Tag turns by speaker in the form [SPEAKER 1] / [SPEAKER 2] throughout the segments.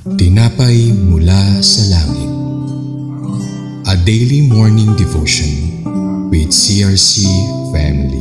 [SPEAKER 1] Tinapay mula sa langit. A daily morning devotion with CRC family.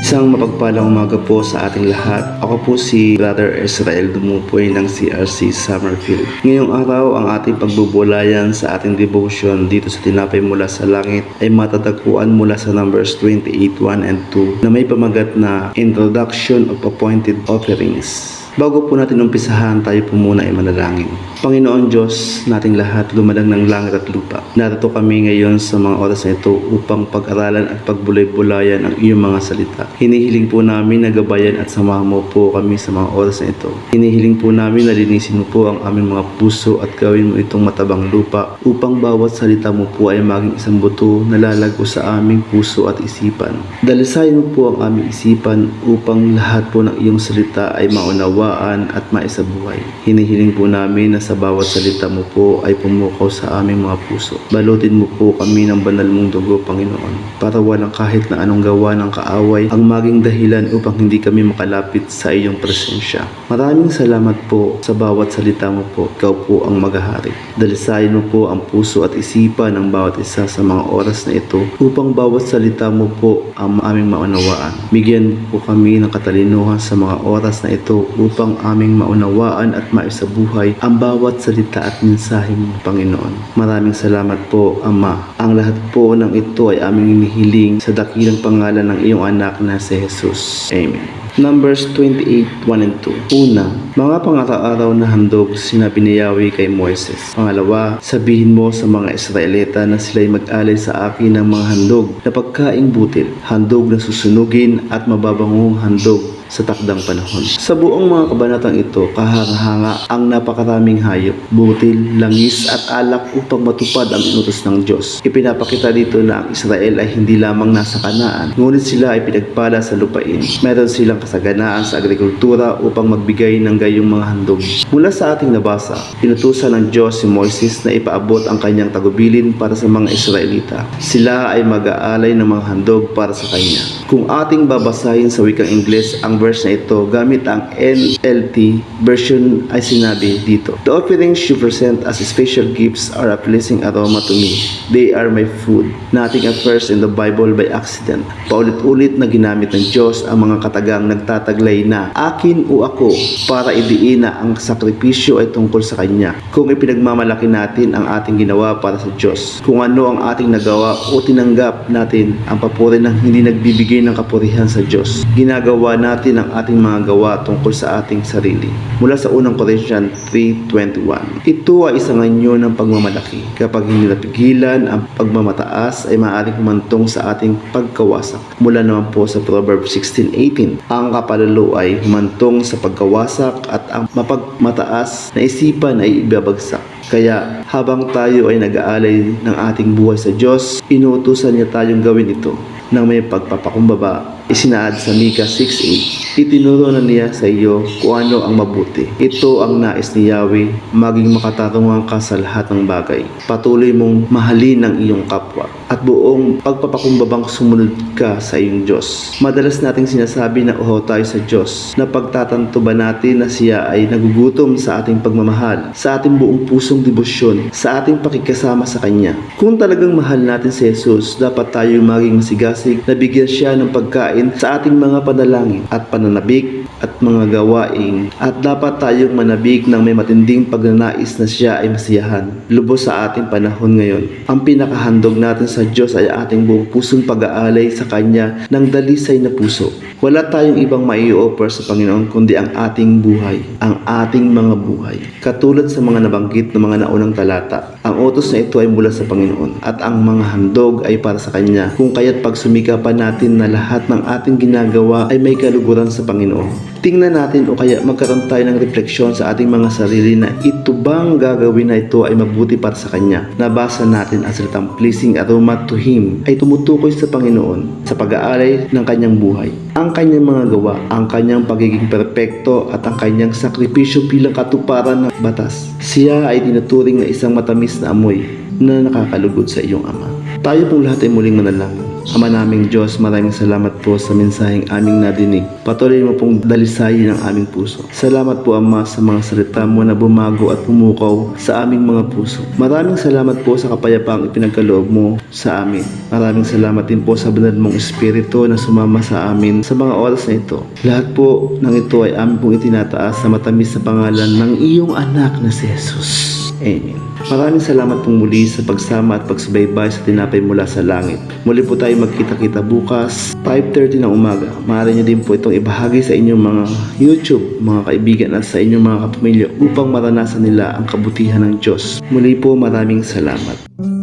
[SPEAKER 2] Isang mapagpalang umaga po sa ating lahat. Ako po si Brother Israel Dumupoy ng CRC Summerfield. Ngayong araw, ang ating pagbubulayan sa ating devotion dito sa Tinapay Mula sa Langit ay matatagpuan mula sa Numbers 28:1 and 2 na may pamagat na Introduction of Appointed Offerings. Bago po natin umpisahan, tayo po muna ay manalangin. Panginoon Diyos nating lahat, lumalang ng langit at lupa. Narito kami ngayon sa mga oras na ito upang pag-aralan at pagbulay-bulayan ang iyong mga salita. Hinihiling po namin na gabayan at samahan mo po kami sa mga oras na ito. Hinihiling po namin na linisin mo po ang aming mga puso at gawin mo itong matabang lupa upang bawat salita mo po ay maging isang buto na lalago sa aming puso at isipan. Dalisayin mo po ang aming isipan upang lahat po ng iyong salita ay maunawaan at maisabuhay. Hinihiling po namin na sa bawat salita mo po ay pumukaw sa aming mga puso. Balutin mo po kami ng banal mong dugo, Panginoon, para walang kahit na anong gawa ng kaaway ang maging dahilan upang hindi kami makalapit sa iyong presensya. Maraming salamat po sa bawat salita mo po. Ikaw po ang maghahari. Dalisayin mo po ang puso at isipan ng bawat isa sa mga oras na ito upang bawat salita mo po ang aming maunawaan. Bigyan po kami ng katalinuhan sa mga oras na ito upang aming maunawaan at maisabuhay ang bawat salita at mensahe mo, Panginoon. Maraming salamat po, Ama. Ang lahat po ng ito ay aming inihiling sa dakilang pangalan ng iyong anak na si Jesus. Amen. Numbers 28:1 and 2. Una, mga pang-araw-araw na handog sinabi ni Yahweh kay Moises. Pangalawa, sabihin mo sa mga Israelita na sila'y mag-alay sa akin ng mga handog na pagkaing butil, handog na susunugin at mababangong handog sa takdang panahon. Sa buong mga kabanatang ito, kahanga-hanga ang napakaraming hayop, butil, langis at alak upang matupad ang inutos ng Diyos. Ipinapakita dito na ang Israel ay hindi lamang nasa Kanaan, ngunit sila ay pinagpala sa lupain. Meron silang kasaganaan sa agrikultura upang magbigay ng gayong mga handog. Mula sa ating nabasa, pinutusan ng Diyos si Moises na ipaabot ang kanyang tagubilin para sa mga Israelita. Sila ay mag-aalay ng mga handog para sa kanya. Kung ating babasahin sa wikang Ingles ang verse na ito gamit ang NLT version ay sinabi dito, "The offerings you present as special gifts are a pleasing aroma to me. They are my food." Nothing occurs in the Bible by accident. Paulit-ulit na ginamit ng Diyos ang mga katagang nagtataglay na akin o ako para idiin na ang sakripisyo ay tungkol sa Kanya. Kung ipinagmamalaki natin ang ating ginawa para sa Diyos, kung ano ang ating nagawa o tinanggap natin ang papuri ng hindi nagbibigay ng kapurihan sa Diyos, ginagawa natin ang ating mga gawa tungkol sa ating sarili. Mula sa unang Corinthians 3:21. Ito ay isang anyo ng pagmamalaki. Kapag hindi napigilan ang pagmamataas ay maaaring humantong sa ating pagkawasak. Mula naman po sa Proverbs 16:18. Ang kapalalo ay humantong sa pagkawasak at ang mapagmataas na isipan ay ibabagsak. Kaya habang tayo ay nag-aalay ng ating buhay sa Diyos, inuutusan niya tayong gawin ito ng may pagpapakumbaba. Isinaad sa Micah 6:8. Itinuro na niya sa iyo kung ano ang mabuti. Ito ang nais ni Yahweh, maging makatarungan ka sa lahat ng bagay. Patuloy mong mahalin ang iyong kapwa at buong pagpapakumbabang sumunod ka sa iyong Diyos. Madalas nating sinasabi na uhaw tayo sa Diyos, na pagtatanto ba natin na siya ay nagugutom sa ating pagmamahal, sa ating buong pusong debosyon, sa ating pakikasama sa Kanya. Kung talagang mahal natin si Jesus, dapat tayo maging masigasig na bigyan siya ng pagkain sa ating mga panalangin at pananabik at mga gawain, at dapat tayong manabik ng may matinding pagnanais na siya ay masiyahan. Lubos sa ating panahon ngayon, ang pinakahandog natin sa Diyos ay ating buong pusong pag-aalay sa Kanya ng dalisay na puso. Wala tayong ibang mai-offer sa Panginoon kundi ang ating buhay, ang ating mga buhay. Katulad sa mga nabanggit ng mga naunang talata, ang utos na ito ay mula sa Panginoon at ang mga handog ay para sa Kanya. Kung kaya't pagsumikapan natin na lahat ng ating ginagawa ay may kaluguran sa Panginoon. Tingnan natin o kaya magkaroon tayo ng refleksyon sa ating mga sarili na ito bang gagawin na ito ay mabuti para sa Kanya. Nabasa natin ang salitang pleasing aroma to Him ay tumutukoy sa Panginoon sa pag-aalay ng Kanyang buhay. Ang Kanyang mga gawa, ang Kanyang pagiging perpekto at ang Kanyang sakripisyo bilang katuparan ng batas. Siya ay tinuturing na isang matamis na amoy. na nakakalugod sa iyong Ama. Tayo pong lahat ay muling manalangin. Ama naming Diyos, maraming salamat po sa mensaheng aming nadinig. Patuloy mo pong dalisayin ang aming puso. Salamat po Ama sa mga salita mo na bumago at pumukaw sa aming mga puso. Maraming salamat po sa kapayapaang ipinagkaloob mo sa amin. Maraming salamat din po sa banal mong Espiritu na sumama sa amin sa mga oras na ito. Lahat po ng ito ay amin pong itinataas sa matamis na pangalan ng iyong anak na si Jesus. Amen. Maraming salamat pong muli sa pagsama at pagsubaybay sa Tinapay Mula sa Langit. Muli po tayo magkita-kita bukas, 5:30 ng umaga. Maaari niyo din po itong ibahagi sa inyong mga YouTube, mga kaibigan at sa inyong mga kapamilya upang maranasan nila ang kabutihan ng Diyos. Muli po maraming salamat.